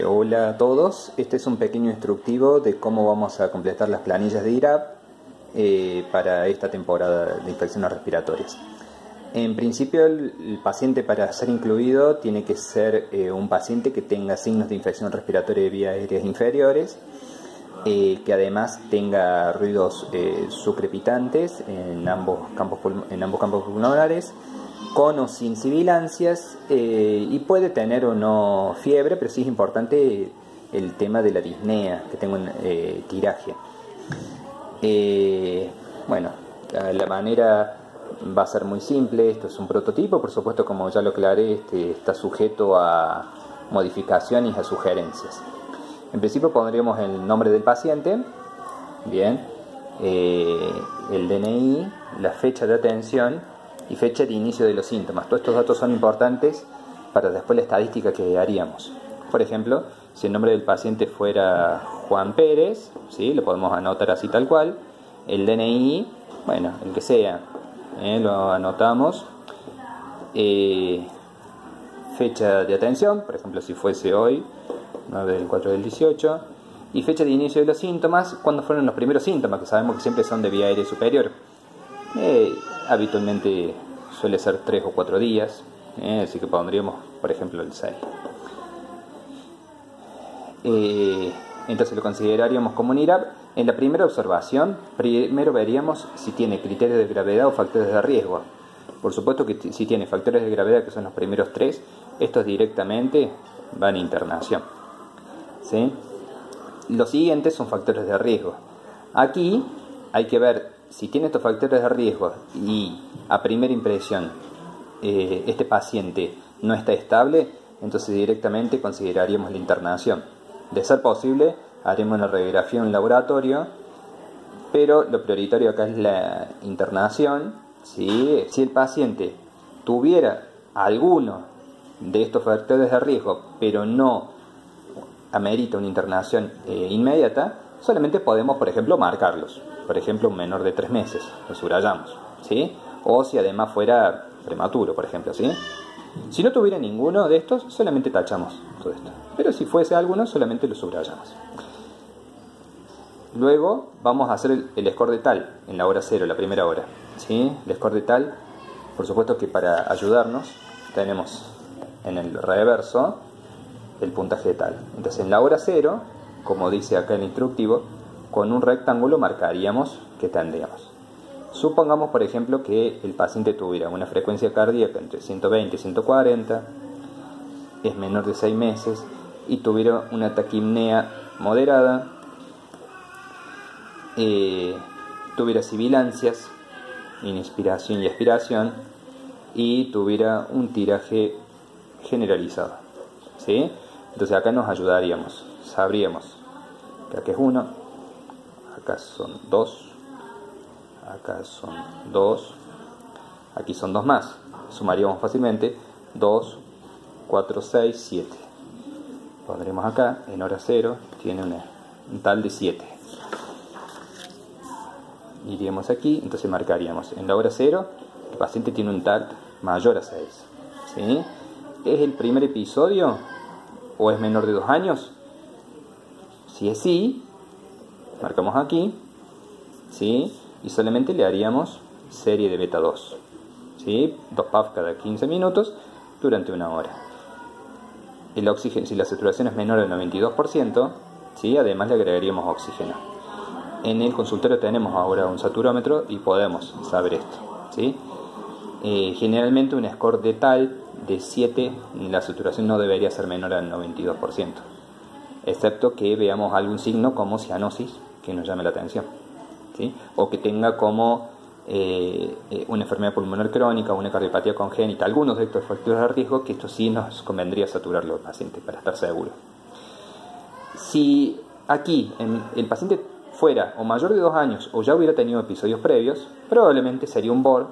Hola a todos, este es un pequeño instructivo de cómo vamos a completar las planillas de IRAP para esta temporada de infecciones respiratorias. En principio el paciente para ser incluido tiene que ser un paciente que tenga signos de infección respiratoria de vías aéreas inferiores, que además tenga ruidos sucrepitantes en ambos campos pulmonares, con o sin sibilancias, y puede tener o no fiebre, pero sí es importante el tema de la disnea, que tenga un tiraje. Bueno, la manera va a ser muy simple. Esto es un prototipo, por supuesto, como ya lo aclaré, está sujeto a modificaciones y a sugerencias. En principio pondríamos el nombre del paciente, bien, el DNI, la fecha de atención y fecha de inicio de los síntomas. Todos estos datos son importantes para después la estadística que haríamos. Por ejemplo, si el nombre del paciente fuera Juan Pérez, ¿sí?, lo podemos anotar así tal cual. El DNI, bueno, el que sea, lo anotamos. Fecha de atención, por ejemplo, si fuese hoy, 9 del 4 del 18. Y fecha de inicio de los síntomas, cuando fueron los primeros síntomas, que sabemos que siempre son de vía aérea superior. Habitualmente suele ser 3 o 4 días, así que pondríamos, por ejemplo, el 6. Entonces lo consideraríamos como un IRAP. En la primera observación, primero veríamos si tiene criterios de gravedad o factores de riesgo. Por supuesto que si tiene factores de gravedad, que son los primeros 3, estos directamente van a internación, ¿sí? Los siguientes son factores de riesgo. Aquí hay que ver si tiene estos factores de riesgo y a primera impresión este paciente no está estable, entonces directamente consideraríamos la internación. De ser posible, haremos una radiografía en un laboratorio, pero lo prioritario acá es la internación, ¿sí? Si el paciente tuviera alguno de estos factores de riesgo, pero no amerita una internación inmediata, solamente podemos, por ejemplo, marcarlos. Por ejemplo, un menor de 3 meses, lo subrayamos, ¿sí? O si además fuera prematuro, por ejemplo, ¿sí? Si no tuviera ninguno de estos, solamente tachamos todo esto. Pero si fuese alguno, solamente lo subrayamos. Luego vamos a hacer el score de TAL en la hora 0, la primera hora, ¿sí? El score de TAL, por supuesto que para ayudarnos, tenemos en el reverso el puntaje de TAL. Entonces en la hora 0, como dice acá el instructivo, con un rectángulo marcaríamos que tendríamos. Supongamos, por ejemplo, que el paciente tuviera una frecuencia cardíaca entre 120 y 140, es menor de 6 meses y tuviera una taquipnea moderada, tuviera sibilancias, inspiración y expiración, y tuviera un tiraje generalizado, ¿sí? Entonces acá nos ayudaríamos, sabríamos que acá es 1, acá son 2, acá son 2, aquí son 2 más, sumaríamos fácilmente 2, 4, 6, 7. Pondremos acá, en hora 0, tiene un tal de 7. Iríamos aquí, entonces marcaríamos, en la hora 0, el paciente tiene un tal mayor a 6, ¿sí? ¿Es el primer episodio o es menor de 2 años? Si es sí, marcamos aquí, ¿sí? Y solamente le haríamos serie de beta 2, ¿sí? 2 PAF cada 15 minutos durante 1 hora. El oxígeno, si la saturación es menor al 92%, ¿sí?, además le agregaríamos oxígeno. En el consultorio tenemos ahora un saturómetro y podemos saber esto, ¿sí? Generalmente un score de TAL de 7, la saturación no debería ser menor al 92%, excepto que veamos algún signo como cianosis que nos llame la atención, ¿sí? O que tenga como una enfermedad pulmonar crónica o una cardiopatía congénita, algunos de estos factores de riesgo, que esto sí nos convendría saturarlo al paciente para estar seguro. Si aquí el paciente fuera o mayor de 2 años o ya hubiera tenido episodios previos, probablemente sería un BOR,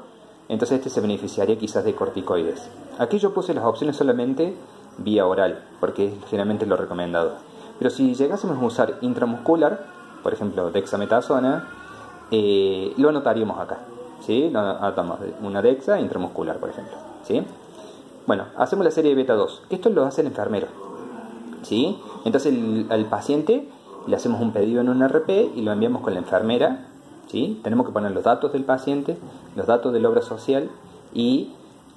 entonces este se beneficiaría quizás de corticoides. Aquí yo puse las opciones solamente vía oral, porque es generalmente lo recomendado. Pero si llegásemos a usar intramuscular, por ejemplo dexametasona, lo anotaríamos acá, ¿sí? Anotamos una dexa intramuscular, por ejemplo, ¿sí? Bueno, hacemos la serie de beta 2, que esto lo hace el enfermero. ¿sí? Entonces al paciente le hacemos un pedido en un RP y lo enviamos con la enfermera, ¿sí? Tenemos que poner los datos del paciente, los datos de la obra social y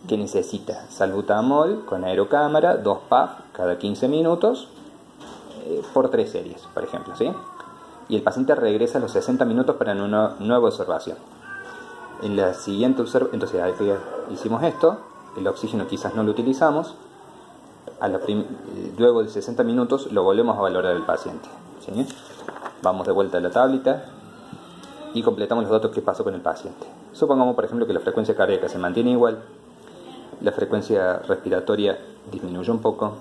que necesita salbutamol con aerocámara, 2 PAF cada 15 minutos por 3 series, por ejemplo, ¿sí? Y el paciente regresa a los 60 minutos para una nueva observación. En la siguiente observación, entonces hicimos esto, el oxígeno quizás no lo utilizamos, luego de 60 minutos lo volvemos a valorar al paciente, ¿sí? Vamos de vuelta a la tablita y completamos los datos que pasó con el paciente. Supongamos, por ejemplo, que la frecuencia cardíaca se mantiene igual, la frecuencia respiratoria disminuyó un poco,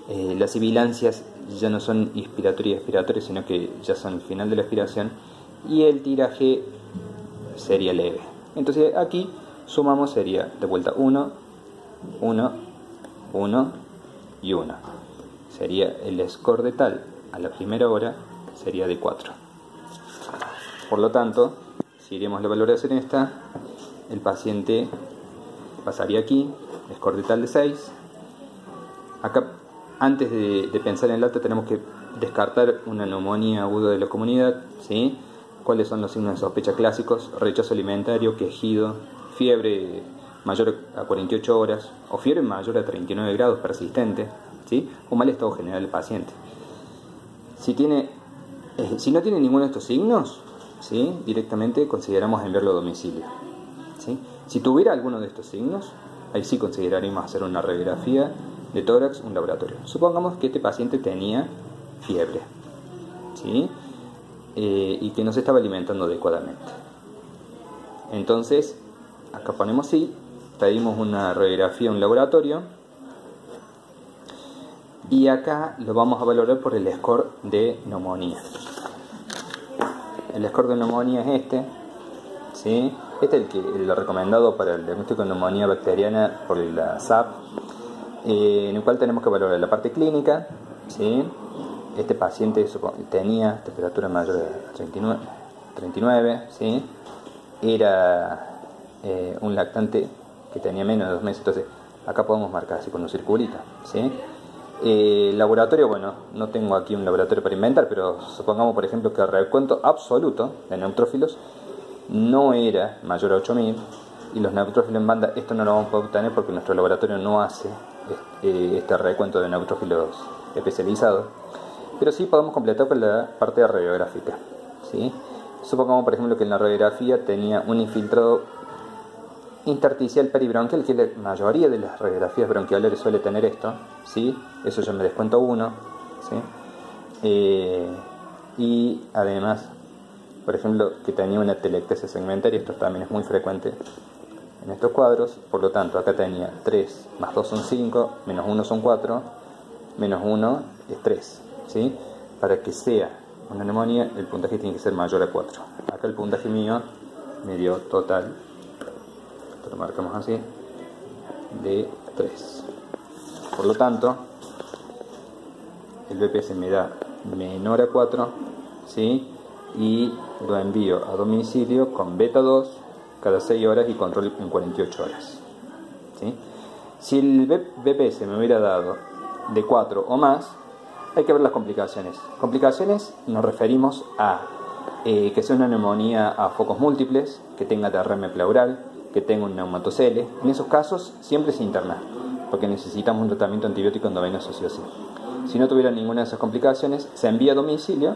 las sibilancias ya no son inspiratoria y expiratoria, sino que ya son el final de la expiración, y el tiraje sería leve. Entonces aquí sumamos, sería de vuelta 1, 1, 1 y 1. Sería el score de tal a la primera hora sería de 4. Por lo tanto, si iremos la valoración esta, el paciente pasaría aquí, score de tal de 6. Acá, antes de pensar en el alta, tenemos que descartar una neumonía aguda de la comunidad, ¿sí? ¿Cuáles son los signos de sospecha clásicos? Rechazo alimentario, quejido, fiebre mayor a 48 horas o fiebre mayor a 39 grados persistente, ¿sí? O mal estado general del paciente. Si no tiene ninguno de estos signos, ¿sí? Directamente consideramos enviarlo a domicilio, ¿sí? Si tuviera alguno de estos signos, ahí sí consideraríamos hacer una radiografía de tórax, un laboratorio. Supongamos que este paciente tenía fiebre, ¿sí? Y que no se estaba alimentando adecuadamente. Entonces, acá ponemos sí, pedimos una radiografía, un laboratorio, y acá lo vamos a valorar por el score de neumonía. El score de neumonía es este, ¿sí? Este es el recomendado para el diagnóstico de neumonía bacteriana por la SAP, en el cual tenemos que valorar la parte clínica, ¿sí? Este paciente tenía temperatura mayor a 39, ¿sí? Era un lactante que tenía menos de 2 meses, entonces acá podemos marcar así con un circulito, ¿sí? Laboratorio, bueno, no tengo aquí un laboratorio para inventar, pero supongamos, por ejemplo, que el recuento absoluto de neutrófilos no era mayor a 8000, y los neutrófilos en banda, esto no lo vamos a poder obtener porque nuestro laboratorio no hace este recuento de neutrófilos especializados, pero sí podemos completar con la parte radiográfica, ¿sí? Supongamos, por ejemplo, que en la radiografía tenía un infiltrado intersticial peribronquial, que la mayoría de las radiografías bronquiolares suele tener esto, ¿sí? Eso yo me descuento 1, ¿sí? Y además, por ejemplo, que tenía una telectasia segmentaria, esto también es muy frecuente en estos cuadros, por lo tanto acá tenía 3 más 2 son 5, menos 1 son 4, menos 1 es 3, ¿sí? Para que sea una neumonía, el puntaje tiene que ser mayor a 4. Acá el puntaje mío me dio total, esto lo marcamos así, de 3. Por lo tanto, el BPS me da menor a 4, ¿sí? Y lo envío a domicilio con beta 2 cada 6 horas y control en 48 horas, ¿sí? Si el BPS me hubiera dado de 4 o más, hay que ver las complicaciones. Complicaciones nos referimos a que sea una neumonía a focos múltiples, que tenga derrame pleural, que tenga un neumatocele. En esos casos siempre se interna, porque necesitamos un tratamiento antibiótico endovenoso sí o sí. Si no tuviera ninguna de esas complicaciones, se envía a domicilio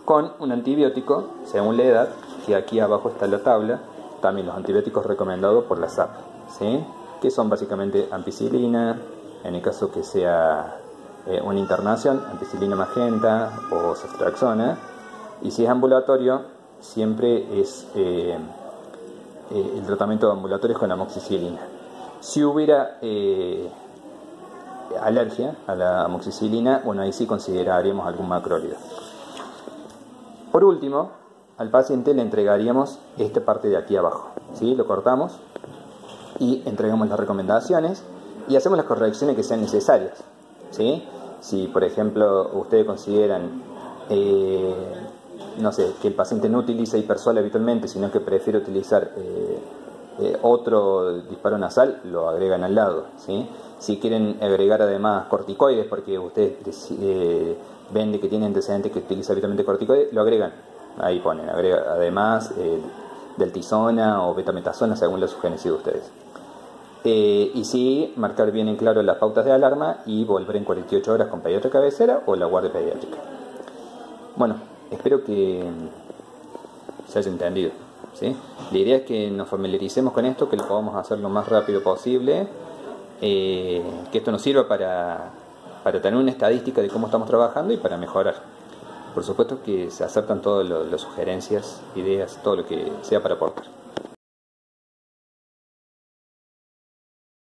con un antibiótico, según la edad, que aquí abajo está la tabla, también los antibióticos recomendados por la SAP, ¿sí? Que son básicamente ampicilina, en el caso que sea una internación, ampicilina magenta o ceftriaxona, y si es ambulatorio, siempre es el tratamiento ambulatorio es con amoxicilina. Si hubiera alergia a la amoxicilina, bueno, ahí sí consideraríamos algún macrólido. Por último, al paciente le entregaríamos esta parte de aquí abajo, ¿sí? Lo cortamos y entregamos las recomendaciones y hacemos las correcciones que sean necesarias, ¿sí? Si, por ejemplo, ustedes consideran, no sé, que el paciente no utiliza hipersol habitualmente, sino que prefiere utilizar otro disparo nasal, lo agregan al lado, ¿sí? Si quieren agregar además corticoides, porque ustedes ven de que tiene antecedentes que utiliza habitualmente corticoides, lo agregan. Ahí ponen, agrega además del Tizona o betametasona, según la sugerencia de ustedes. Y sí, marcar bien en claro las pautas de alarma y volver en 48 horas con pediatra cabecera o la guardia pediátrica. Bueno, espero que se haya entendido, ¿sí? La idea es que nos familiaricemos con esto, que lo podamos hacer lo más rápido posible, que esto nos sirva para tener una estadística de cómo estamos trabajando y para mejorar. Por supuesto que se aceptan todas las sugerencias, ideas, todo lo que sea para aportar.